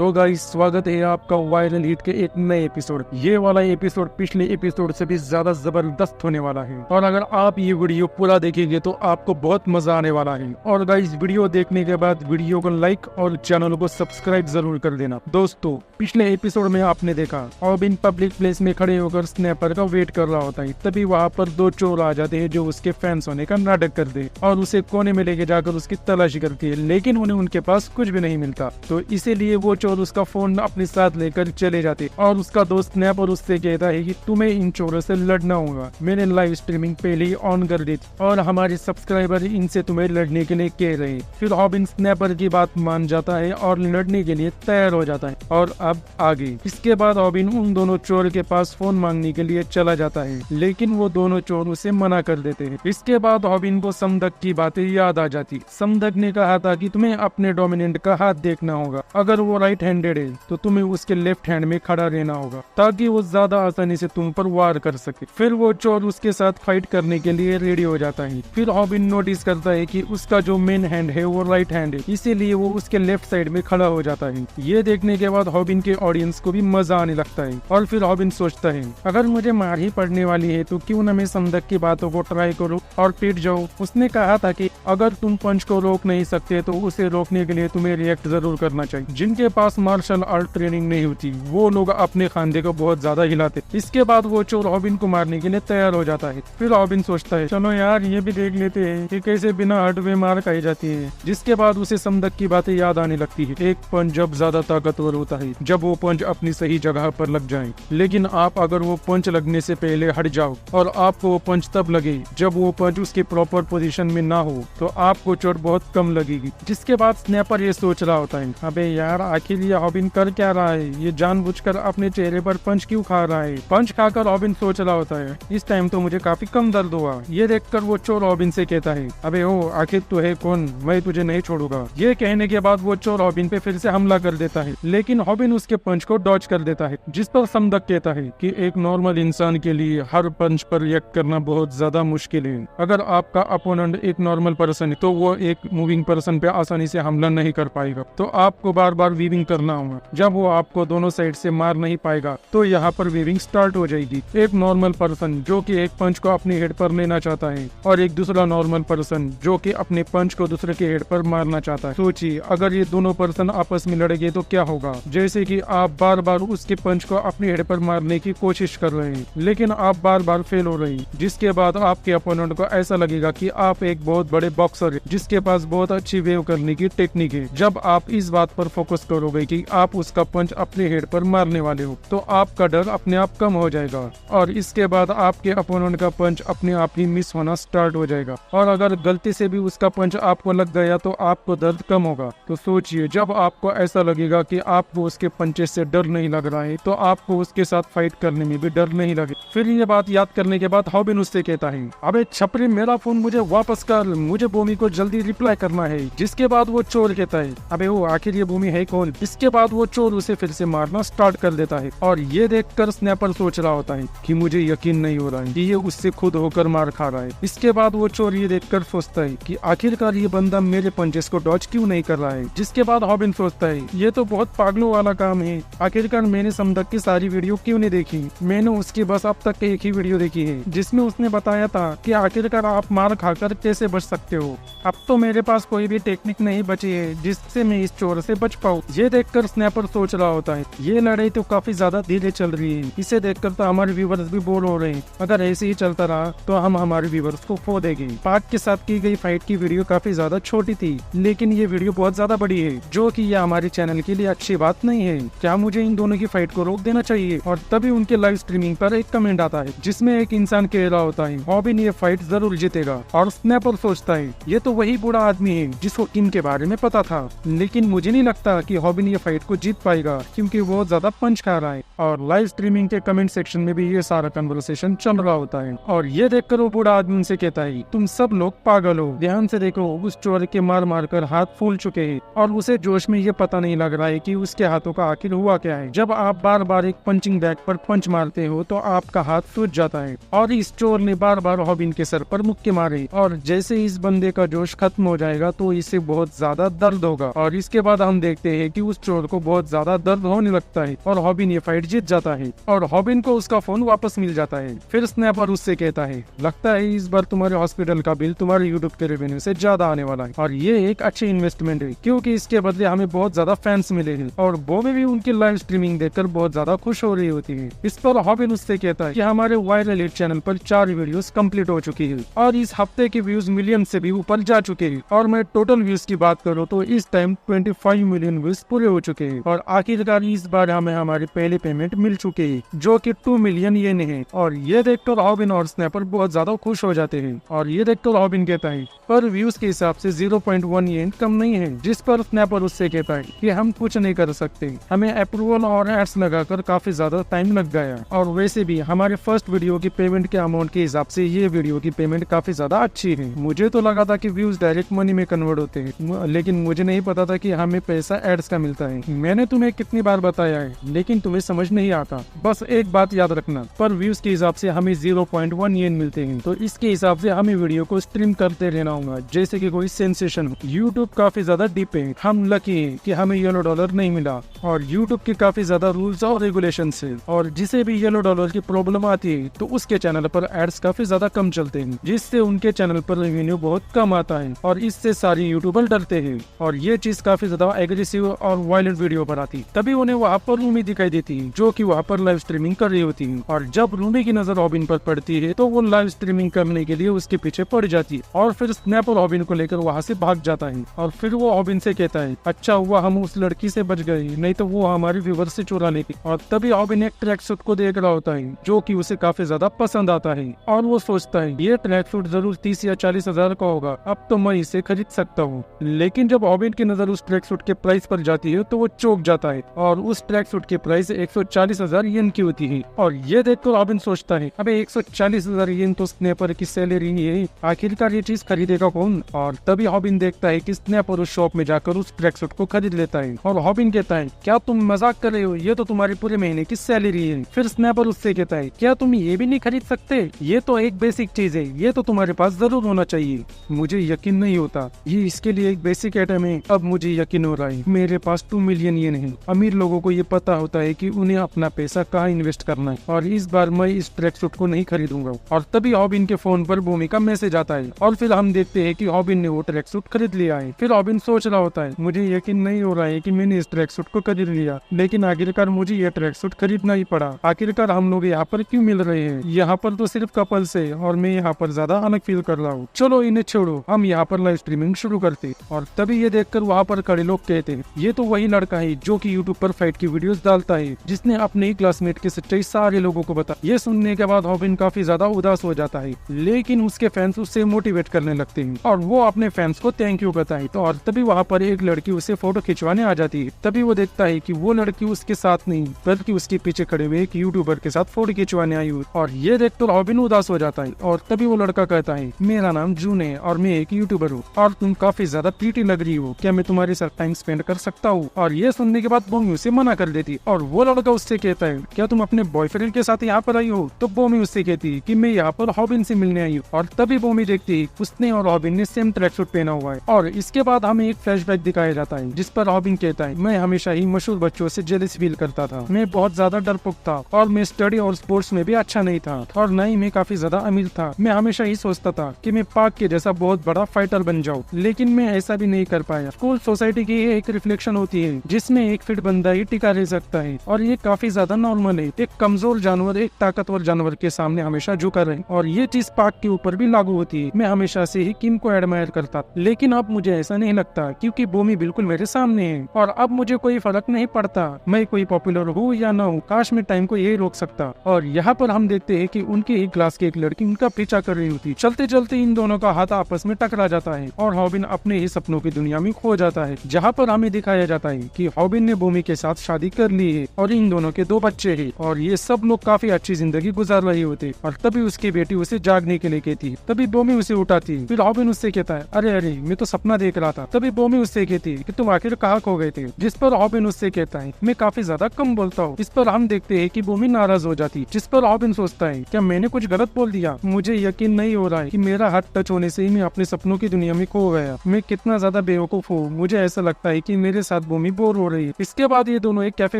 तो गाइस स्वागत है आपका वायरल हिट के एक नए एपिसोड। ये वाला एपिसोड पिछले एपिसोड से भी ज्यादा जबरदस्त होने वाला है और अगर आप ये वीडियो पूरा देखेंगे तो आपको बहुत मजा आने वाला है। और गाइस वीडियो देखने के बाद वीडियो को लाइक और चैनल को सब्सक्राइब जरूर कर देना। दोस्तों पिछले एपिसोड में आपने देखा ऑबिन पब्लिक प्लेस में खड़े होकर स्नैपर का वेट कर रहा होता है, तभी वहाँ पर दो चोर आ जाते हैं जो उसके फैंस होने का नाटक करते हैं और उसे कोने में लेके जाकर उसकी तलाशी करती है, लेकिन उन्हें उनके पास कुछ भी नहीं मिलता। तो इसीलिए वो चोर उसका फोन अपने साथ लेकर चले जाते और उसका दोस्त स्नैप और उससे कहता है कि तुम्हें इन चोरों से लड़ना होगा। मैंने लाइव स्ट्रीमिंग पहले ही ऑन कर दी और हमारे सब्सक्राइबर इनसे तुम्हें लड़ने के लिए कह रहे। फिर ऑबिन स्नैपर की बात मान जाता है और लड़ने के लिए तैयार हो जाता है। और अब आगे इसके बाद ऑबिन उन दोनों चोर के पास फोन मांगने के लिए चला जाता है, लेकिन वो दोनों चोर उसे मना कर देते हैं। इसके बाद ऑबिन को समदक की बातें याद आ जाती। समदक ने कहा था कि तुम्हें अपने डोमिनेंट का हाथ देखना होगा, अगर वो राइट हैंडेड है तो तुम्हें उसके लेफ्ट हैंड में खड़ा रहना होगा ताकि वो ज्यादा आसानी से तुम पर वार कर सके। फिर वो चोर उसके साथ फाइट करने के लिए रेडी हो जाता है। फिर ऑबिन नोटिस करता है कि उसका जो मेन हैंड है वो राइट हैंड है, इसीलिए वो उसके लेफ्ट साइड में खड़ा हो जाता है। ये देखने के बाद ऑबिन के ऑडियंस को भी मजा आने लगता है और फिर ऑबिन सोचता है अगर मुझे मार ही पड़ने वाली है तो क्यों न मैं समदक की बातों को ट्राई करूं और पिट जाऊं। उसने कहा था कि अगर तुम पंच को रोक नहीं सकते तो उसे रोकने के लिए तुम्हें रिएक्ट जरूर करना चाहिए। जिनके पास मार्शल आर्ट ट्रेनिंग नहीं होती वो लोग अपने खांधे को बहुत ज्यादा हिलाते। इसके बाद वो चोर ऑबिन को मारने के लिए तैयार हो जाता है। फिर ऑबिन सोचता है चलो यार ये भी देख लेते हैं कि कैसे बिना हट हुए मार खाई जाती है। जिसके बाद उसे समदक की बातें याद आने लगती है। एक पंच जब ज्यादा ताकतवर होता है जब वो पंच अपनी सही जगह पर लग जाए, लेकिन आप अगर वो पंच लगने से पहले हट जाओ और आपको वो पंच तब लगे जब वो पंच उसके प्रॉपर पोजीशन में ना हो तो आपको चोट बहुत कम लगेगी। जिसके बाद स्नैपर ये सोच रहा होता है अबे यार आखिर ये ऑबिन कर क्या रहा है, ये जानबूझकर अपने चेहरे पर पंच क्यों खा रहा है। पंच खाकर ऑबिन सोच रहा होता है इस टाइम तो मुझे काफी कम दर्द हुआ। ये देखकर वो चोर ऑबिन से कहता है अबे ओ आखिर तू है कौन, मैं तुझे नहीं छोड़ूंगा। ये कहने के बाद वो चोर ऑबिन पे फिर से हमला कर देता है, लेकिन ऑबिन उसके पंच को डॉज कर देता है। जिस पर समदक कहता है कि एक नॉर्मल इंसान के लिए हर पंच पर रिएक्ट करना बहुत ज्यादा मुश्किल है। अगर आपका अपोनेंट एक नॉर्मल पर्सन है तो वो एक मूविंग पर्सन पे आसानी से हमला नहीं कर पाएगा, तो आपको बार बार वीविंग करना होगा। जब वो आपको दोनों साइड से मार नहीं पाएगा तो यहाँ पर वीविंग स्टार्ट हो जाएगी। एक नॉर्मल पर्सन जो कि एक पंच को अपने हेड पर लेना चाहता है और एक दूसरा नॉर्मल पर्सन जो कि अपने पंच को दूसरे के हेड पर मारना चाहता है। सोचिए अगर ये दोनों पर्सन आपस में लड़ेंगे तो क्या होगा। जैसे कि आप बार बार उसके पंच को अपने हेड पर मारने की कोशिश कर रहे हैं लेकिन आप बार बार फेल हो रहे हैं, जिसके बाद आपके अपोनेंट को ऐसा लगेगा कि आप एक बहुत बड़े बॉक्सर है जिसके पास बहुत अच्छी वेव करने की टेक्निक है। जब आप इस बात पर फोकस करोगे कि आप उसका पंच अपने हेड पर मारने वाले हो तो आपका डर अपने आप कम हो जाएगा और इसके बाद आपके अपोनेंट का पंच अपने आप ही मिस होना स्टार्ट हो जाएगा। और अगर गलती से भी उसका पंच आपको लग गया तो आपको दर्द कम होगा। तो सोचिए जब आपको ऐसा लगेगा कि आपको उसके पंचेस से डर नहीं लग रहा है तो आपको उसके साथ फाइट करने में भी डर नहीं लगे। फिर ये बात याद करने के बाद ऑबिन उससे कहता है अबे छपरी मेरा फोन मुझे वापस कर, मुझे भूमि को जल्दी रिप्लाई करना है। जिसके बाद वो चोर कहता है अबे वो आखिर ये भूमि है कौन। इसके बाद वो चोर उसे फिर से मारना स्टार्ट कर देता है और ये देखकर स्नैपर सोच रहा होता है कि मुझे यकीन नहीं हो रहा है कि ये उससे खुद होकर मार खा रहा है। इसके बाद वो चोर ये देखकर सोचता है कि आखिरकार ये बंदा मेरे पंचेस को डॉज क्यों नहीं कर रहा है। जिसके बाद ऑबिन सोचता है ये तो बहुत पागलों वाला काम है, आखिरकार मैंने समदक की सारी वीडियो क्यों नहीं देखी। मैंने उसकी बस अब तक एक ही वीडियो देखी है जिसमें उसने बताया था कि आखिरकार आप मार खाकर कैसे बच सकते हो। अब तो मेरे पास कोई भी टेक्निक नहीं बची है जिससे मैं इस चोर से बच पाऊँ। ये देखकर स्नैपर सोच रहा होता है ये लड़ाई तो काफी ज्यादा धीरे चल रही है, इसे देखकर तो हमारे व्यूवर्स भी बोर हो रहे हैं। अगर ऐसे ही चलता रहा तो हम हमारे व्यूवर्स को खो देंगे। पाक के साथ की गई फाइट की वीडियो काफी ज्यादा छोटी थी लेकिन ये वीडियो बहुत ज्यादा बड़ी है जो कि ये हमारे चैनल के लिए अच्छी बात नहीं है। क्या मुझे इन दोनों की फाइट को रोक देना चाहिए। और तभी उनके लाइव स्ट्रीमिंग पर एक कमेंट आता है जिसमें एक इंसान कह रहा होता है ऑबिन ये फाइट जरूर जीतेगा। और स्नैपर सोचता है ये तो वही बुरा आदमी है जिसको किम के बारे में पता था, लेकिन मुझे नहीं लगता कि ऑबिन ये फाइट को जीत पाएगा क्योंकि वो ज्यादा पंच खा रहा है। और लाइव स्ट्रीमिंग के कमेंट सेक्शन में भी ये सारा कन्वर्सेशन चल रहा होता है और ये देखकर वो बुरा आदमी उनसे कहता है तुम सब लोग पागल हो। ध्यान से देखो उस चोर के मार मार कर हाथ फूल चुके हैं और उसे जोश में ये पता नहीं लग रहा है कि उसके हाथों का आखिर हुआ क्या है। जब आप बार बार एक पंचिंग बैग पर पंच मारते हो तो आपका हाथ सूज जाता है। और इस चोर ने बार बार ऑबिन के सर पर मुक्के मारे और जैसे इस बंदे का जोश खत्म हो जाएगा तो इसे बहुत ज्यादा दर्द होगा। और इसके बाद हम देखते हैं कि उस चोर को बहुत ज्यादा दर्द होने लगता है और हॉबिन ये फाइट जीत जाता है और हॉबिन को उसका फोन वापस मिल जाता है। फिर स्नैपर उससे कहता है, लगता है इस बार तुम्हारे हॉस्पिटल का बिल तुम्हारे यूट्यूब के रेवेन्यू से ज्यादा आने वाला है और ये एक अच्छी इन्वेस्टमेंट है क्योंकि इसके बदले हमें बहुत ज्यादा फैंस मिले हैं। और बॉबी भी उनकी लाइव स्ट्रीमिंग देखकर बहुत ज्यादा खुश हो रही होती है। इस पर हॉबिन उससे कहता है कि हमारे वायरल हिट चैनल पर 4 वीडियोस कंप्लीट हो चुकी है और इस हफ्ते के व्यूज मिलियन से भी ऊपर जा चुके हैं और मैं टोटल व्यूज की बात करूँ तो इस टाइम 25 मिलियन व्यूज पूरे हो चुके हैं और आखिरकार इस बार हमें हमारी पहली पेमेंट मिल चुकी है जो कि 2 मिलियन येन है। और ये देखकर हॉबिन और स्नैपर बहुत ज्यादा खुश हो जाते हैं और ये देखकर हॉबिन कहता है पर व्यूज के हिसाब से 0.1 येन कम नहीं है। जिस पर स्नैपर उससे कहता है कि हम कुछ नहीं कर सकते, हमें अप्रूवल और एड्स लगाकर काफी ज्यादा टाइम लग गया और वैसे भी हमारे फर्स्ट वीडियो की पेमेंट के अमाउंट के हिसाब से ये वीडियो की पेमेंट काफी ज्यादा अच्छी है। मुझे तो लगा था कि व्यूज डायरेक्ट मनी में कन्वर्ट होते हैं लेकिन मुझे नहीं पता था कि हमें पैसा एड्स का मिलता है। मैंने तुम्हें कितनी बार बताया है लेकिन तुम्हें समझ नहीं आता। बस एक बात याद रखना, पर व्यूज के हिसाब से हमें 0.1 येन मिलते हैं तो इसके हिसाब से हमें वीडियो को स्ट्रीम करते रहना होगा जैसे कि कोई सेंसेशन हो। यूट्यूब काफी ज्यादा डीप है, हम लकी है कि हमें येलो डॉलर नहीं मिला और यूट्यूब के काफी ज्यादा रूल्स और रेगुलेशन है और जिसे भी येलो डॉलर की प्रॉब्लम आती है तो उसके चैनल पर एड्स काफी ज्यादा कम चलते हैं जिससे उनके चैनल पर रेवेन्यू बहुत कम आता है और इससे सारे यूट्यूबर डरते हैं और ये चीज काफी ज्यादा एग्रेसिव और वायलेंट वीडियो पर आती तभी उन्हें वहाँ पर रूमी दिखाई देती है जो कि वहाँ पर लाइव स्ट्रीमिंग कर रही होती है और जब रूमी की नजर हॉबिन पर पड़ती है तो वो लाइव स्ट्रीमिंग करने के लिए उसके पीछे पड़ जाती है और फिर स्नैपर हॉबिन को लेकर वहाँ से भाग जाता है और फिर वो हॉबिन से कहता है अच्छा हुआ हम उस लड़की से बच गए नहीं तो वो हमारे व्यूवर से चुरा लेती। और तभी हॉबिन एक ट्रैक सूट को देख रहा होता है जो कि उसे काफी ज्यादा पसंद आता है और वो सोचता है ये ट्रैक सूट जरूर 30 या 40 हजार का होगा, अब तो मैं इसे खरीद सकता हूँ। लेकिन जब हॉबिन की नजर उस ट्रैक सूट के प्राइस पर जाती है तो वो चौंक जाता है और उस ट्रैक सूट के प्राइस 140,000 येन की होती है और ये देखकर हॉबिन सोचता है अबे 140,000 येन तो स्नैपर की सैलरी ही है, आखिरकार ये चीज खरीदेगा कौन। और तभी हॉबिन देखता है कि स्नैपर उस शॉप में जाकर उस ट्रैक सूट को खरीद लेता है और हॉबिन कहता है क्या तुम मजाक कर रहे हो, ये तो तुम्हारे पूरे महीने की सैलरी है। फिर स्नैपर उससे कहता है क्या तुम ये भी नहीं खरीद सकते, ये तो एक बेसिक चीज है, ये तो तुम्हारे पास जरूर होना चाहिए। मुझे यकीन नहीं होता, ये इसके लिए एक बेसिक आइटम है। अब मुझे यकीन हो रहा है, मेरे पास 2 मिलियन येन है। अमीर लोगों को ये पता होता है कि उन्हें अपना पैसा कहाँ इन्वेस्ट करना है और इस बार मैं इस ट्रैक सूट को नहीं खरीदूंगा। और तभी हॉबिन के फोन पर भूमि का मैसेज आता है और फिर हम देखते हैं कि हॉबिन ने वो ट्रैक सूट खरीद लिया है। फिर हॉबिन सोच रहा होता है मुझे यकीन नहीं हो रहा है कि मैंने इस ट्रैक सूट को खरीद लिया, लेकिन आखिरकार मुझे ये ट्रैक सूट खरीदना ही पड़ा। आखिरकार हम लोग यहाँ पर क्यों मिल रहे हैं, यहाँ पर तो सिर्फ कपल्स है और मैं यहाँ पर ज्यादा अलग फील कर रहा हूँ। चलो इन्हें छोड़ो, हम यहाँ पर लाइव स्ट्रीमिंग शुरू करते। और तभी ये देखकर वहाँ पर खड़े लोग कहते हैं ये तो वही लड़का है जो कि यूट्यूब पर फाइट की वीडियोस डालता है, जिसने अपने ही क्लासमेट की सच्चाई सारे लोगों को बता। ये सुनने के बाद हॉबिन काफी ज्यादा उदास हो जाता है, लेकिन उसके फैंस उससे मोटिवेट करने लगते हैं और वो अपने फैंस को थैंक यू कहता है। तो और तभी वहाँ पर एक लड़की उसे फोटो खिंचवाने आ जाती है। तभी वो देखता है कि वो लड़की उसके साथ नहीं बल्कि उसके पीछे खड़े हुए एक यूट्यूबर के साथ फोटो खिंचवाने आई हुई। और ये देख तो हॉबिन उदास हो जाता है और तभी वो लड़का कहता है मेरा नाम जून है और मैं एक यूट्यूबर हूँ और तुम काफी ज्यादा प्रीटी लग रही हो, क्या मैं तुम्हारे साथ टाइम स्पेंड कर सकता हूँ। और ये सुनने के बाद बोमी उसे मना कर देती और वो लड़का उससे कहता है क्या तुम अपने बॉयफ्रेंड के साथ यहाँ पर आई हो। तो बोमी उससे कहती है कि मैं यहाँ पर हॉबिन से मिलने आई हूँ। और तभी बोमी देखती है उसने और हॉबिन ने सेम ट्रैक सूट पहना हुआ है। और इसके बाद हमें एक फ्लैशबैक दिखाया जाता है जिस पर हॉबिन कहता है मैं हमेशा ही मशहूर बच्चों से जेलस फील करता था, मैं बहुत ज्यादा डरपोक था और मैं स्टडी और स्पोर्ट्स में भी अच्छा नहीं था और न ही मैं काफी ज्यादा अमीर था। मैं हमेशा ही सोचता था कि मैं पाक के जैसा बहुत बड़ा फाइटर बन जाऊं, लेकिन मैं ऐसा भी नहीं कर पाया। स्कूल सोसाइटी की एक रिफ्लेक्शन होती है जिसमें एक फिट बंदा ही टिका रह सकता है और ये काफी ज्यादा नॉर्मल है। एक कमजोर जानवर एक ताकतवर जानवर के सामने हमेशा झुका रहे और ये चीज पाक के ऊपर भी लागू होती है। मैं हमेशा से ही किम को एडमायर करता, लेकिन अब मुझे ऐसा नहीं लगता क्योंकि बोमी बिल्कुल मेरे सामने है और अब मुझे कोई फर्क नहीं पड़ता मैं कोई पॉपुलर हूँ या ना हूँ, काश मैं टाइम को यही रोक सकता। और यहाँ पर हम देखते हैं कि उनके ही क्लास की एक लड़की उनका पीछा कर रही होती। चलते चलते इन दोनों का हाथ आपस में टकरा जाता है और हॉबिन अपने ही सपनों की दुनिया में खो जाता है, जहाँ पर हमें दिखाया जाता है कि हॉबिन ने बोमी के साथ शादी कर ली है और इन दोनों के 2 बच्चे हैं और ये सब लोग काफी अच्छी जिंदगी गुजार रहे होते। और तभी उसकी बेटी उसे जागने के लिए कहती, तभी बोमी उसे उठाती। फिर हॉबिन उससे कहता है अरे अरे मैं तो सपना देख रहा था। तभी बोमी उससे कहती है कि तुम आखिर कहाँ खो गए थे, जिस पर हॉबिन उससे कहता है मैं काफी ज्यादा कम बोलता हूँ। इस पर हम देखते हैं कि बोमी नाराज हो जाती, जिस पर हॉबिन सोचता है क्या मैंने कुछ गलत बोल दिया। मुझे यकीन नहीं हो रहा है कि मेरा हाथ टच होने से ही मैं अपने सपनों की दुनिया में खो गया। मैं कितना ज्यादा बेवकूफ हूँ, मुझे ऐसा लगता है कि मेरे साथ भूमि बोर हो रही है। इसके बाद ये दोनों एक कैफे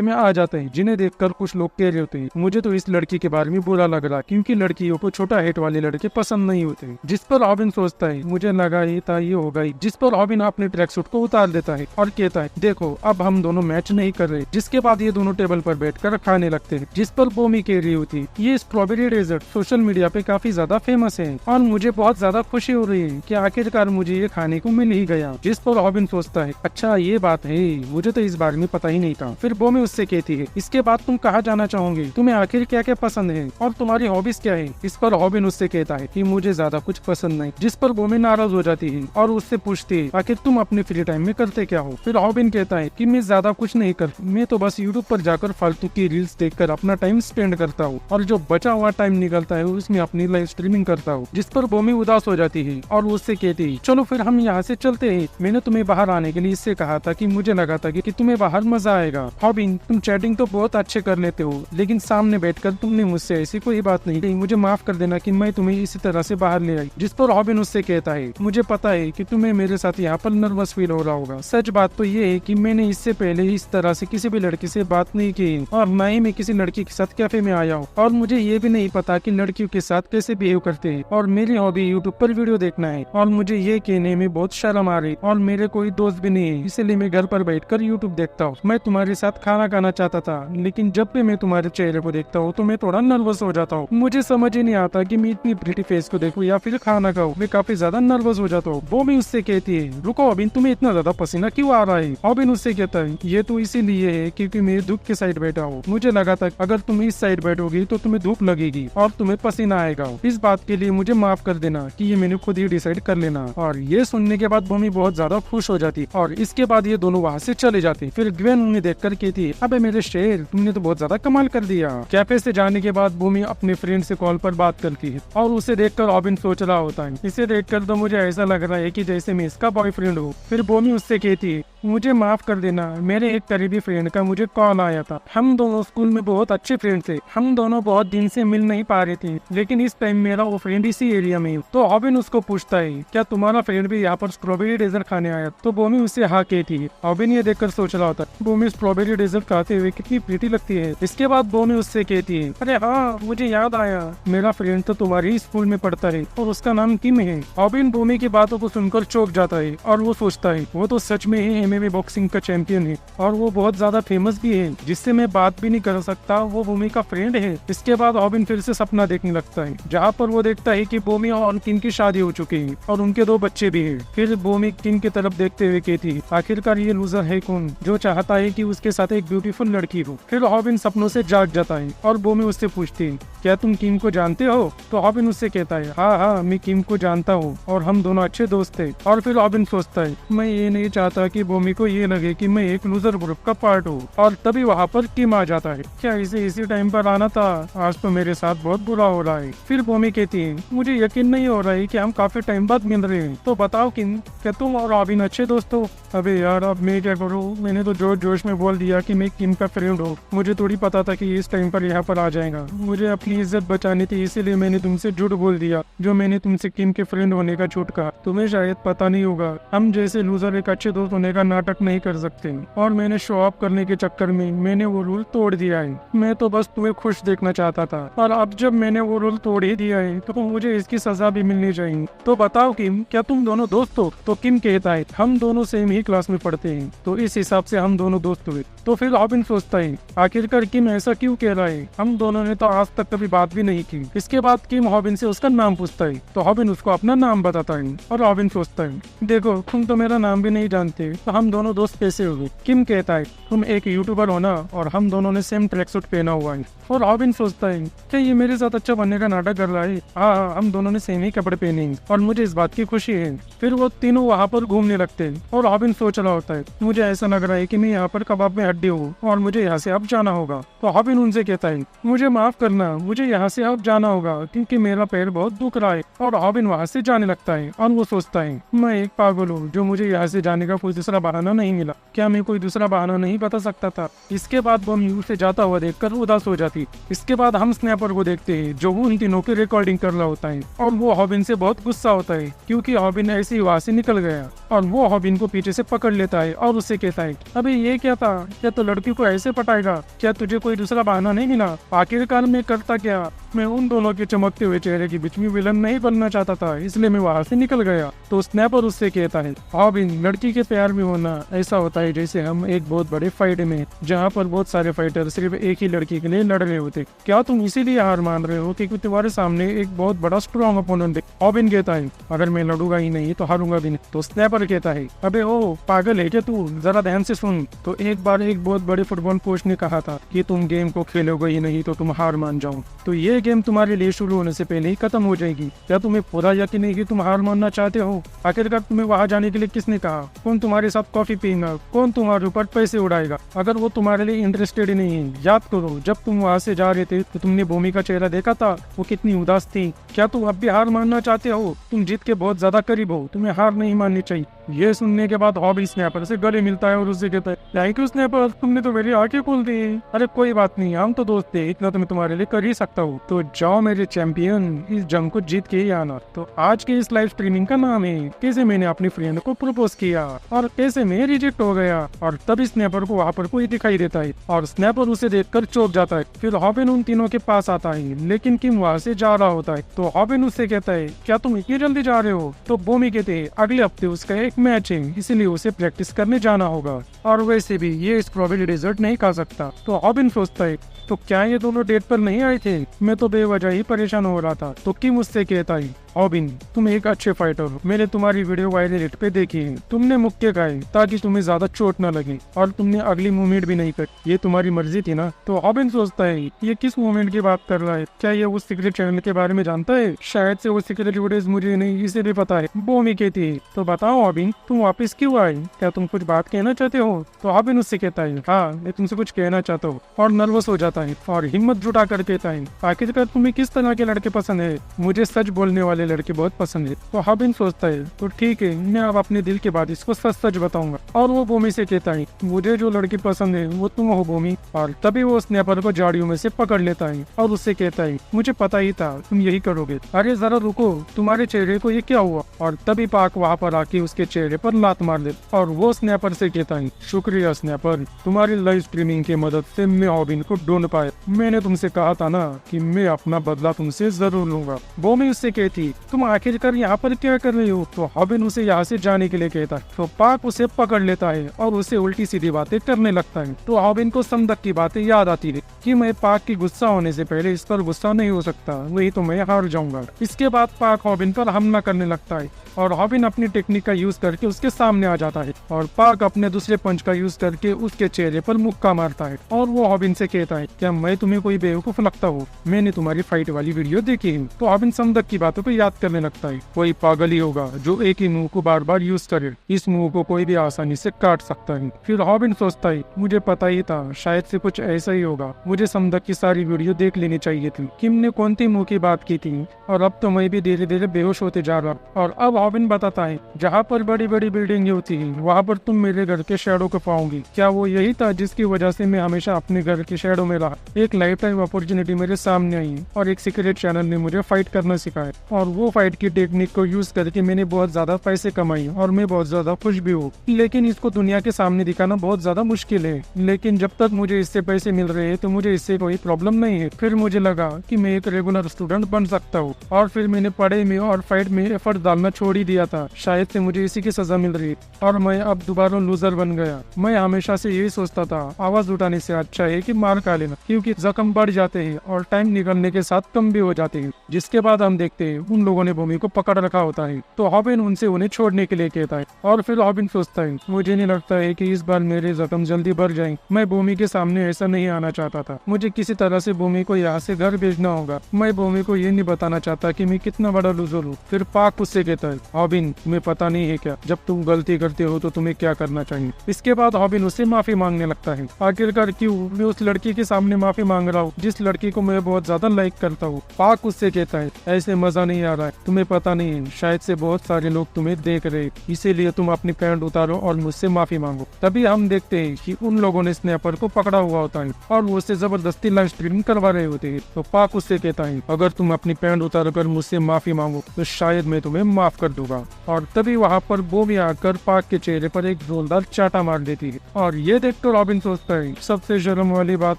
में आ जाते हैं, जिन्हें देखकर कुछ लोग कह रहे होते हैं मुझे तो इस लड़की के बारे में बुरा लग रहा क्योंकि लड़कियों को छोटा हेट वाले लड़के पसंद नहीं होते। जिस पर रॉबिन सोचता है मुझे लगा ये था ये होगा ही। जिस पर रॉबिन अपने ट्रैक सूट को उतार देता है और कहता है देखो अब हम दोनों मैच नहीं कर रहे। जिसके बाद ये दोनों टेबल पर बैठकर खाने लगते हैं। जिस पर भूमि कह रही होती ये स्ट्रॉबेरी डेजर्ट सोशल मीडिया पे काफी ज्यादा फेमस है और मुझे बहुत ज्यादा खुशी हो रही है कि आखिरकार मुझे ये खाने को मिल ही गया। जिस पर रॉबिन सोचता है अच्छा ये बात है, मुझे तो इस बारे में पता ही नहीं था। फिर भूमि उससे कहती है इसके बाद तुम कहाँ जाना चाहोगे, तुम्हें आखिर क्या क्या पसंद है और तुम्हारी हॉबीज क्या है। इस पर रॉबिन उससे कहता है कि मुझे ज्यादा कुछ पसंद नहीं। जिस पर भूमि नाराज हो जाती है और उससे पूछती है आखिर तुम अपने फ्री टाइम में करते क्या हो। फिर रॉबिन कहता है कि मैं ज्यादा कुछ नहीं करता, मैं तो बस यूट्यूब पर जाकर फालतू की रील्स देखकर अपना टाइम स्पेंड करता हूँ और जो बचा हुआ टाइम निकलता है उसमें अपनी लाइव स्ट्रीमिंग करता हूँ। जिस पर भूमि उदास हो जाती है और उससे कहती है चलो फिर हम यहाँ से चलते हैं, मैंने तुम्हें बाहर आने के लिए इससे कहा था कि मुझे लगा था कि तुम्हें बाहर मजा आएगा। रॉबिन तुम चैटिंग तो बहुत अच्छे कर लेते हो लेकिन सामने बैठकर तुमने मुझसे ऐसी कोई बात नहीं कही, मुझे माफ कर देना कि मैं तुम्हें इसी तरह से बाहर ले आई। जिस पर रॉबिन उससे कहता है मुझे पता है कि तुम्हें मेरे साथ यहाँ पर नर्वस फील हो रहा होगा, सच बात तो ये है कि मैंने इससे पहले इस तरह से किसी भी लड़की से बात नहीं की और ना ही मैं किसी लड़की के साथ कैफे में आया हूँ और मुझे ये भी नहीं पता कि लड़कियों के साथ कैसे बिहेव करते हैं और मेरी हॉबी यूट्यूब पर वीडियो देखना है और मुझे ये कहने में बहुत शर्म आ रही और मेरे कोई दोस्त भी नहीं है, इसलिए मैं घर पर बैठकर यूट्यूब देखता हूँ। मैं तुम्हारे साथ खाना खाना चाहता था लेकिन जब भी मैं तुम्हारे चेहरे को देखता हूँ तो मैं थोड़ा नर्वस हो जाता हूँ, मुझे समझ ही नहीं आता कि मैं इतनी प्रिटी फेस को देखूं या फिर खाना खाऊं, मैं काफी ज्यादा नर्वस हो जाता हूँ। वो भी उससे कहती है रुको रॉबिन तुम्हें इतना ज्यादा पसीना क्यों आ रहा है। रॉबिन उससे कहता है ये तो इसीलिए है क्योंकि मैं धूप के साइड बैठा हूँ, मुझे लगा था अगर तुम इस साइड बैठोगी तो तुम्हें धूप लगेगी और तुम्हें पसीना आएगा, इस बात के लिए मुझे माफ कर देना कि ये मैंने खुद ही डिसाइड कर लेना। और ये सुनने के बाद भूमि बहुत ज्यादा खुश हो जाती और इसके बाद ये दोनों वहाँ से चले जाते। फिर ग्वेन उन्हें देखकर कहती है अबे मेरे शेर तुमने तो बहुत ज्यादा कमाल कर दिया। कैफे से जाने के बाद भूमि अपने फ्रेंड से कॉल पर बात करती है और उसे देखकर रॉबिन सोच रहा होता है इसे देखकर तो मुझे ऐसा लग रहा है कि जैसे मैं इसका बॉयफ्रेंड हूँ। फिर भूमि उससे कहती है मुझे माफ कर देना, मेरे एक करीबी फ्रेंड का मुझे कॉल आया था, हम दोनों स्कूल में बहुत अच्छे फ्रेंड थे, हम दोनों बहुत दिन से मिल नहीं पा रहे थे लेकिन इस टाइम मेरा वो फ्रेंड इसी एरिया में। तो रॉबिन उसको पूछता है क्या तुम्हारा फ्रेंड भी यहाँ पर स्ट्रॉबेरी डेजर्ट खाने आया। तो भूमि उससे हाँ कहती है। रॉबिन ये देखकर सोच रहा होता है भूमि स्ट्रॉबेरी डेजर्ट खाते हुए कितनी प्रीटी लगती है। इसके बाद भूमि उससे कहती है अरे हाँ मुझे याद आया, मेरा फ्रेंड तो तुम्हारी स्कूल में पढ़ता है और उसका नाम किम है। रॉबिन भूमि की बातों को सुनकर चौंक जाता है और वो सोचता है वो तो सच में ही एमएमए बॉक्सिंग का चैंपियन है और वो बहुत ज्यादा फेमस भी है, जिससे मैं बात भी नहीं कर सकता, वो भूमि का फ्रेंड है। इसके बाद रॉबिन फिर से सपना देखने लगता है जहाँ पर वो देखता है कि भूमि और किम की शादी हो चुकी है और उनके 2 बच्चे भी हैं। फिर भूमि किम की तरफ देखते हुए कहती आखिरकार ये लूजर है कौन जो चाहता है कि उसके साथ एक ब्यूटीफुल लड़की हो। फिर रॉबिन सपनों से जाग जाता है और भूमि उससे पूछती है क्या तुम किम को जानते हो। तो रॉबिन उससे कहता है हाँ मैं किम को जानता हूँ और हम दोनों अच्छे दोस्त थे। और फिर रॉबिन सोचता है मैं ये नहीं चाहता कि भूमि को ये लगे कि मैं एक लूजर ग्रुप का पार्ट हूँ। और तभी वहाँ पर किम आ जाता है। क्या इसे इसी टाइम पर आना था, आज तो मेरे साथ बहुत बुरा हो रहा है। फिर भूमि कहती है मुझे यकीन नहीं हो रहा है कि हम काफी टाइम बाद मिल रहे हैं, तो बताओ किम क्या तुम और रॉबिन अच्छे दोस्त हो। अबे यार अब मैं क्या करूँ, मैंने तो जोश जोश में बोल दिया कि मैं किम का फ्रेंड हूँ, मुझे थोड़ी पता था कि इस टाइम पर यहाँ पर आ जाएगा, मुझे अपनी इज्जत बचानी थी इसीलिए मैंने तुमसे झूठ बोल दिया, जो मैंने तुमसे किम के फ्रेंड होने का झूठ कहा। तुम्हें शायद पता नहीं होगा हम जैसे लूजर एक अच्छे दोस्त होने का नाटक नहीं कर सकते और मैंने शो ऑफ करने के चक्कर में मैंने वो रूल तोड़ दिया है। मैं तो बस तुम्हें खुश देखना चाहता था और अब जब मैंने वो रूल तोड़ ही दिया है तो मुझे इसकी सजा भी मिलनी चाहिए। तो बताओ किम क्या तुम दोनों दोस्त हो। तो किम कहता है हम दोनों सेम ही क्लास में पढ़ते हैं तो इस हिसाब से हम दोनों दोस्त हुए। तो फिर रॉबिन सोचता है आखिरकार किम ऐसा क्यों कह रहा है, हम दोनों ने तो आज तक कभी बात भी नहीं की। इसके बाद किम रॉबिन से उसका नाम पूछता है तो रॉबिन उसको अपना नाम बताता है और रॉबिन सोचता है देखो तुम तो मेरा नाम भी नहीं जानते तो हम दोनों दोस्त कैसे हो गए। किम कहता है तुम एक यूट्यूबर हो ना और हम दोनों ने सेम ट्रैक सूट पहना हुआ है। और रॉबिन सोचता है क्या ये मेरे साथ अच्छा बनने का नाटक कर रहा है। हाँ हम दोनों ने सेम ही कपड़े पहने हैं और मुझे इस बात की खुशी है। फिर वो तीनों वहाँ पर घूमने लगते हैं और रॉबिन सोच रहा होता है मुझे ऐसा लग रहा है कि मैं यहाँ पर कबाब में हड्डी हूँ और मुझे यहाँ से अब जाना होगा। तो रॉबिन उनसे कहता है मुझे माफ करना, मुझे यहाँ से अब जाना होगा क्योंकि मेरा पैर बहुत दुख रहा है। और रॉबिन वहाँ से जाने लगता है और वो सोचता है मैं एक पागल हूँ जो मुझे यहाँ से जाने का कोई दूसरा बहाना नहीं मिला, क्या मैं कोई दूसरा बहाना नहीं बता सकता था। इसके बाद वो म्यूट से जाता हुआ देखकर उदास हो जाती। इसके बाद हम स्नैपर को देखते हैं जो उन तीनों की रिकॉर्डिंग कर रहा होता है और वो रॉबिन से बहुत गुस्सा होता है क्योंकि रॉबिन ऐसे ही वहाँ से निकल गया और वो रॉबिन को पीछे से पकड़ लेता है और उससे कहता है अबे ये क्या था, क्या तो लड़की को ऐसे पटाएगा, क्या तुझे कोई दूसरा बहाना नहीं मिला। आखिरकार मैं करता क्या, मैं उन दोनों के चमकते हुए चेहरे के बीच में विलन नहीं बनना चाहता था, इसलिए मैं वहां से निकल गया। तो स्नैपर उससे कहता है हॉबिन, लड़की के प्यार में होना ऐसा होता है जैसे हम एक बहुत बड़े फाइट में, जहाँ पर बहुत सारे फाइटर सिर्फ एक ही लड़की के लिए लड़ रहे होते। क्या तुम इसीलिए हार मान रहे हो क्योंकि तुम्हारे सामने एक बहुत बड़ा स्ट्रॉन्ग अपोनेंट है। हॉबिन कहता है अगर मैं लड़ूंगा ही नहीं तो हारूंगा भी नहीं। तो स्नैपर कहता है अबे ओ पागल है क्या तू, जरा ध्यान से सुन। तो एक बार एक बहुत बड़े फुटबॉल कोच ने कहा था कि तुम गेम को खेलोगे ही नहीं तो तुम हार मान जाओ, तो ये गेम तुम्हारे लिए शुरू होने से पहले ही खत्म हो जाएगी। क्या तुम्हें पूरा यकीन है कि तुम हार मानना चाहते हो? आखिरकार तुम्हें वहां जाने के लिए किसने कहा? कौन तुम्हारे साथ कॉफी पीएगा? कौन तुम्हारे ऊपर पैसे उड़ाएगा? अगर वो तुम्हारे लिए इंटरेस्टेड ही नहीं है, याद करो जब तुम वहाँ से जा रहे थे तो तुमने भूमि का चेहरा देखा था, वो कितनी उदास थी। क्या तुम अब भी हार मानना चाहते हो? तुम जीत के बहुत ज्यादा करीब हो, तुम्हें हार नहीं माननी चाहिए। ये सुनने के बाद हॉबी स्नैपर से गले मिलता है और उससे कहता है थैंक यू स्नैपर, तुमने तो मेरी आंखें खोल दी। अरे कोई बात नहीं, हम तो दोस्त थे, इतना तो मैं तुम्हारे लिए कर ही सकता हूँ। तो जाओ मेरे चैंपियन, इस जंग को जीत के ही आना। तो आज के इस लाइव स्ट्रीमिंग का नाम है कैसे मैंने अपनी फ्रेंड को प्रपोज किया और कैसे मैं रिजेक्ट हो गया। और तभी स्नैपर को वहाँ पर कोई दिखाई देता है और स्नैपर उसे देखकर चौंक जाता है। फिर हॉबिन उन तीनों के पास आता है, लेकिन किम वहाँ से जा रहा होता है। तो हॉबिन उससे कहता है क्या तुम इतनी जल्दी जा रहे हो? तो भूमि कहते हैं अगले हफ्ते उसका एक मैच है, इसीलिए उसे प्रैक्टिस करने जाना होगा और वैसे भी ये स्ट्रॉबेरी डेजर्ट नहीं खा सकता। तो हॉबिन सोचता है तो क्या ये दोनों डेट पर नहीं आए थे? मैं तो बेवजह ही परेशान हो रहा था। तो किम उससे कहता है हॉबिन, तुम एक अच्छे फाइटर हो, मैंने तुम्हारी वीडियो वायरल नेट पे देखी है। तुमने मुक्के खाए ताकि तुम्हें ज्यादा चोट न लगे और तुमने अगली मूवमेंट भी नहीं करी, ये तुम्हारी मर्जी थी ना। तो हॉबिन सोचता है ये किस मूवमेंट की बात कर रहा है, क्या ये उस सीक्रेट चैनल के बारे में जानता है? शायद से वो सीक्रेट वीडियोस मुझे नहीं, इसे भी पता है। भूमि कहती है तो बताओ हॉबिन, तुम वापस क्यों आए, क्या तुम कुछ बात कहना चाहते हो? तो हॉबिन उससे कहता है हाँ, मैं तुमसे कुछ कहना चाहता हूँ, और नर्वस हो जाता है और हिम्मत जुटा कर कहता है आखिरकार तुम्हें किस तरह के लड़के पसंद है? मुझे सच बोलने वाले लड़के बहुत पसंद है। तो हॉबिन सोचता है तो ठीक है, मैं अब अपने दिल के बाद इसको सच सच बताऊंगा। और वो भूमि से कहता है मुझे जो लड़की पसंद है वो तुम हो भूमि। और तभी वो स्नैपर को झाड़ियों में से पकड़ लेता है और उससे कहता है मुझे पता ही था तुम यही करोगे। अरे जरा रुको, तुम्हारे चेहरे को ये क्या हुआ? और तभी पाक वहाँ पर आके उसके चेहरे पर लात मार दे और वो स्नैपर से कहता है शुक्रिया स्नैपर, तुम्हारी लाइव स्ट्रीमिंग की मदद से मैं हॉबिन को ढूंढ पाया। मैंने तुमसे कहा था ना कि मैं अपना बदला तुमसे जरूर लूंगा। भूमि उससे कहती तुम आखिरकार यहाँ पर क्या कर रहे हो? तो हॉबिन उसे यहाँ से जाने के लिए कहता है। तो पाक उसे पकड़ लेता है और उसे उल्टी सीधी बातें करने लगता है। तो हॉबिन को संदक की बातें याद आती है कि मैं पाक की गुस्सा होने से पहले इस पर गुस्सा नहीं हो सकता, वही तो मैं हार जाऊंगा। इसके बाद पाक हॉबिन पर हमला करने लगता है और हॉबिन अपनी टेक्निक का यूज करके उसके सामने आ जाता है और पाक अपने दूसरे पंच का यूज करके उसके चेहरे पर मुक्का मारता है। और वो हॉबिन से कहता है क्या मैं तुम्हें कोई बेवकूफ लगता हूँ? मैंने तुम्हारी फाइट वाली वीडियो देखी है। तो हॉबिन संदक की बातों को याद करने लगता है। कोई पागल ही होगा जो एक ही मूव को बार बार यूज करे, इस मूव को कोई भी आसानी से काट सकता है। फिर हॉबिन सोचता है मुझे पता ही था, शायद से कुछ ऐसा ही होगा, मुझे संदक की सारी वीडियो देख लेनी चाहिए थी। किम ने कौन सी मूव की बात की थी और अब तो मैं भी धीरे धीरे बेहोश होते जा रहा। और अब हॉबिन बताता है जहाँ पर बड़ी बड़ी बिल्डिंग होती है वहाँ पर तुम मेरे घर के शैडो को पाओगी। क्या वो यही था जिसकी वजह से मैं हमेशा अपने घर के शैडो में रहा? एक लाइफ टाइम अपॉर्चुनिटी मेरे सामने आई और एक सीक्रेट चैनल ने मुझे फाइट करना सिखाया और वो फाइट की टेक्निक को यूज करके मैंने बहुत ज्यादा पैसे कमाई और मैं बहुत ज्यादा खुश भी हूँ। लेकिन इसको दुनिया के सामने दिखाना बहुत ज्यादा मुश्किल है, लेकिन जब तक मुझे इससे पैसे मिल रहे हैं तो मुझे इससे कोई प्रॉब्लम नहीं है। फिर मुझे लगा कि मैं एक रेगुलर स्टूडेंट बन सकता हूँ और फिर मैंने पढ़ाई में और फाइट में एफर्ट डालना छोड़ ही दिया था। शायद से मुझे इसी की सजा मिल रही और मैं अब दोबारा लूजर बन गया। मैं हमेशा से यही सोचता था आवाज उठाने से अच्छा है कि मार खा लेना, क्योंकि जख्म बढ़ जाते हैं और टाइम निकलने के साथ कम भी हो जाते हैं। जिसके बाद हम देखते हैं उन लोगों ने भूमि को पकड़ रखा होता है। तो हॉबिन उनसे उन्हें छोड़ने के लिए कहता है और फिर हॉबिन सोचता है मुझे नहीं लगता है कि इस बार मेरे जख्म जल्दी बढ़ जाएं। मैं भूमि के सामने ऐसा नहीं आना चाहता था, मुझे किसी तरह से भूमि को यहाँ से घर भेजना होगा। मैं भूमि को ये नहीं बताना चाहता कि मैं कितना बड़ा लूजर हूँ। फिर पाक उससे कहता है हॉबिन तुम्हें पता नहीं है क्या, जब तुम गलती करते हो तो तुम्हें क्या करना चाहिए। इसके बाद हॉबिन उससे माफी मांगने लगता है। आखिरकार क्यों मैं उस लड़की के सामने माफी मांग रहा हूँ जिस लड़की को मैं बहुत ज्यादा लाइक करता हूँ। पाक उससे कहता है ऐसे मजा नहीं आ रहा है, तुम्हें पता नहीं है, शायद से बहुत सारे लोग तुम्हें देख रहे, इसीलिए तुम अपनी पैंट उतारो और मुझसे माफी मांगो। तभी हम देखते हैं कि उन लोगों ने स्नैपर को पकड़ा हुआ होता है और वो उससे जबरदस्ती लाइव स्ट्रीमिंग करवा रहे होते हैं। तो पाक उससे कहता है, अगर तुम अपनी पैंट उतार कर मुझसे माफी मांगो तो शायद मैं तुम्हें माफ कर दूंगा। और तभी वहाँ पर बॉबी आकर पाक के चेहरे पर एक जोरदार चाटा मार देती है। और ये देखकर रॉबिन सोचता है, सबसे शर्म वाली बात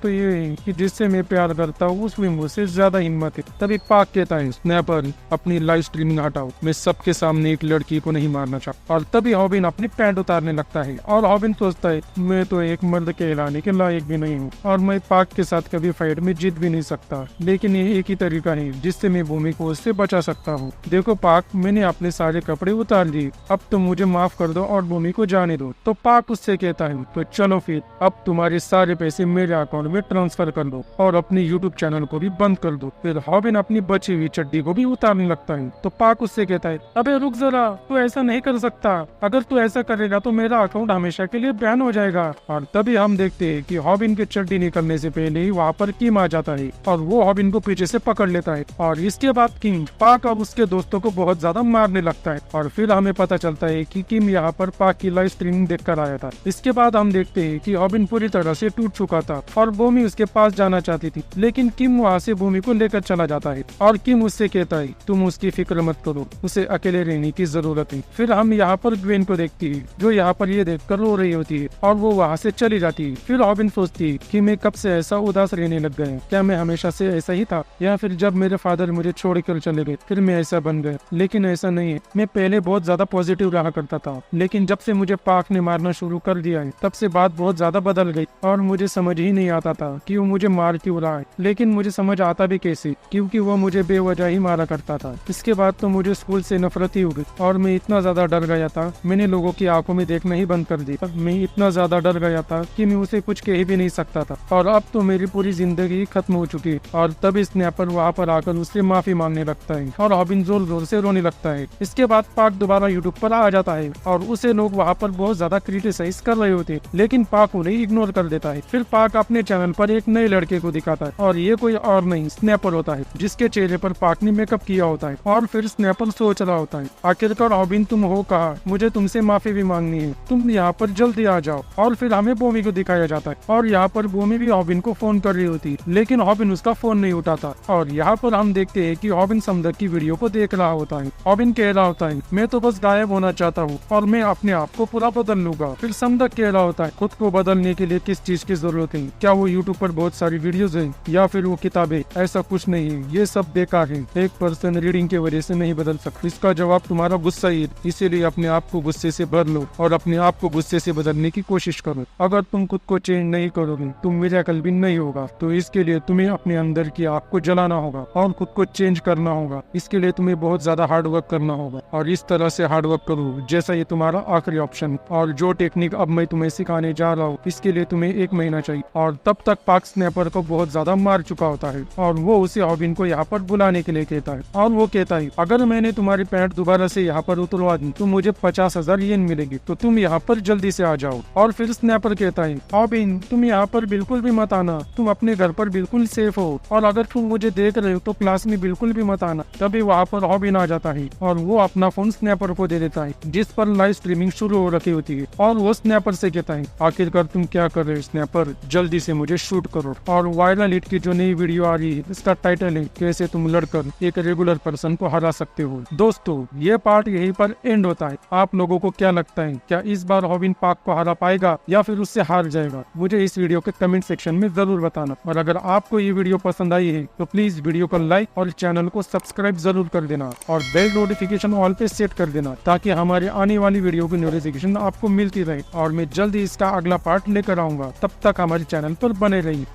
तो ये है कि जिससे मैं प्यार करता हूँ उसमें मुझसे ज्यादा हिम्मत है। तभी पाक कहता है, स्नैपर अपनी लाइव स्ट्रीमिंग हटाओ, मैं सबके सामने एक लड़की को नहीं मारना चाहता। और तभी रॉबिन अपनी पैंट उतारने लगता है और रॉबिन सोचता है, मैं तो एक मर्द कहलाने के लायक भी नहीं हूँ और मैं पाक के साथ कभी फाइट में जीत भी नहीं सकता, लेकिन ये एक ही तरीका है जिससे मैं भूमि को उससे बचा सकता हूँ। देखो पाक, मैंने अपने सारे कपड़े उतार लिए, अब तुम मुझे माफ कर दो और भूमि को जाने दो। तो पाक उससे कहता है, तो चलो फिर अब तुम्हारे सारे पैसे मेरे अकाउंट में ट्रांसफर कर दो और अपने यूट्यूब चैनल को भी बंद कर दो। फिर रॉबिन अपनी बची हुई चड्डी को भी उतारने लगता है। तो पाक उससे कहता है, अबे रुक जरा, तू ऐसा नहीं कर सकता, अगर तू ऐसा करेगा तो मेरा अकाउंट हमेशा के लिए बैन हो जाएगा। और तभी हम देखते हैं कि रॉबिन के चड्डी निकलने से पहले ही वहाँ पर किम आ जाता है और वो रॉबिन को पीछे से पकड़ लेता है। और इसके बाद किम पाक और उसके दोस्तों को बहुत ज्यादा मारने लगता है। और फिर हमें पता चलता है कि किम यहाँ पर पाक की लाइव स्ट्रीमिंग देखकर आया था। इसके बाद हम देखते हैं कि रॉबिन पूरी तरह से टूट चुका था और भूमि उसके पास जाना चाहती थी, लेकिन किम वहाँ से भूमि को लेकर चला जाता है और किम उससे कहता है, तुम उसकी फिक्र मत करो, उसे अकेले रहने की जरूरत है। फिर हम यहाँ पर ग्वेन को देखती है जो यहाँ पर ये देखकर रो रही होती है और वो वहाँ से चली जाती है। फिर रॉबिन सोचती है कि मैं कब से ऐसा उदास रहने लग गया, क्या मैं हमेशा से ऐसा ही था या फिर जब मेरे फादर मुझे छोड़कर चले गए फिर मैं ऐसा बन गया। लेकिन ऐसा नहीं है, मैं पहले बहुत ज्यादा पॉजिटिव रहा करता था, लेकिन जब से मुझे पाक ने मारना शुरू कर दिया है तब से बात बहुत ज्यादा बदल गई और मुझे समझ ही नहीं आता था कि वो मुझे मार क्यों रहा है। लेकिन मुझे समझ आता भी कैसे, क्योंकि वो मुझे बेवजह ही मारा करता था। इसके बाद तो मुझे स्कूल से नफरत ही हो गई और मैं इतना ज्यादा डर गया था, मैंने लोगों की आंखों में देखना ही बंद कर दी। मैं इतना ज्यादा डर गया था कि मैं उसे कुछ कह भी नहीं सकता था और अब तो मेरी पूरी जिंदगी खत्म हो चुकी है। और तब स्नैपर वहाँ पर आकर उससे माफी मांगने लगता है और रॉबिन जोर जोर से रोने लगता है। इसके बाद पाक दोबारा यूट्यूब पर आ जाता है और उसे लोग वहाँ पर बहुत ज्यादा क्रिटिसाइज कर रहे होते, लेकिन पाक उन्हें इग्नोर कर देता है। फिर पाक अपने चैनल पर एक नए लड़के को दिखाता है और ये कोई और नहीं स्नैपर होता है, जिसके चेहरे पर पाक ने मेकअप किया होता है। और फिर स्नैपर सोच रहा होता है, आखिरकार रॉबिन तुम हो कहा, मुझे तुमसे माफी भी मांगनी है, तुम यहाँ पर जल्दी आ जाओ। और फिर हमें भूमि को दिखाया जाता है और यहाँ पर भूमि भी रॉबिन को फोन कर रही होती है, लेकिन रॉबिन उसका फोन नहीं उठाता। और यहाँ पर हम देखते हैं कि रॉबिन समदक की वीडियो को देख रहा होता है। रॉबिन कह रहा होता है, मैं तो बस गायब होना चाहता हूँ और मैं अपने आप को पूरा बदल लूंगा। फिर समदक कह रहा होता है, खुद को बदलने के लिए किस चीज की जरूरत है, क्या वो यूट्यूब पर बहुत सारी वीडियोस हैं या फिर वो किताबें? ऐसा कुछ नहीं है, ये सब बेकार है, एक पर्सन रीडिंग की वजह से नहीं बदल सकता। इसका जवाब तुम्हारा गुस्सा ही है, इसीलिए अपने आप को गुस्से से भर लो और अपने आप को गुस्से से बदलने की कोशिश करो। अगर तुम खुद को चेंज नहीं करोगे तो मिरेकल भी नहीं होगा। तो इसके लिए तुम्हें अपने अंदर की आग को जलाना होगा और खुद को चेंज करना होगा। इसके लिए तुम्हें बहुत ज्यादा हार्ड वर्क करना होगा और इस तरह से हार्ड वर्क करो जैसा ये तुम्हारा आखिरी ऑप्शन। और जो टेक्निक अब मैं तुम्हें सिखाने जा रहा हूँ इसके लिए तुम्हें 1 महीना चाहिए। और तब तक पाक स्नैपर को बहुत ज्यादा मार चुका होता है और वो उसे रॉबिन को यहाँ पर बुलाने के लिए कहता है और वो कहता है, अगर मैंने तुम्हारी पैंट दोबारा से यहाँ पर उतरवा दी तो मुझे 50,000 येन मिलेगी, तो तुम यहाँ पर जल्दी से आ जाओ। और फिर स्नैपर कहता है, रॉबिन तुम यहाँ पर बिल्कुल भी मत आना, तुम अपने घर पर बिल्कुल सेफ हो और अगर तुम मुझे देख रहे हो तो क्लास में बिल्कुल भी मत आना। तभी वहाँ पर रॉबिन आ जाता है और वो अपना फोन स्नैपर को दे देता है जिस पर लाइव स्ट्रीमिंग शुरू हो रखी होती है। और वो स्नैपर से कहता है, आखिरकार तुम क्या कर रहे हो स्नैपर, जल्दी से मुझे शूट करो। और वायरल हिट की जो नई वीडियो आ रही है इसका टाइटल है, कैसे तुम लड़कर एक रेगुलर पर्सन को हरा सकते हो। दोस्तों ये पार्ट यहीं पर एंड होता है। आप लोगों को क्या लगता है, क्या इस बार रॉबिन पाक को हरा पाएगा या फिर उससे हार जाएगा? मुझे इस वीडियो के कमेंट सेक्शन में जरूर बताना। और अगर आपको ये वीडियो पसंद आई है तो प्लीज वीडियो को लाइक और चैनल को सब्सक्राइब जरूर कर देना और बेल नोटिफिकेशन ऑल पे सेट कर देना ताकि हमारे आने वाली वीडियो की नोटिफिकेशन आपको मिलती रहे और मैं जल्दी इसका अगला पार्ट लेकर आऊंगा। तब तक हमारे चैनल पर बने रहिए।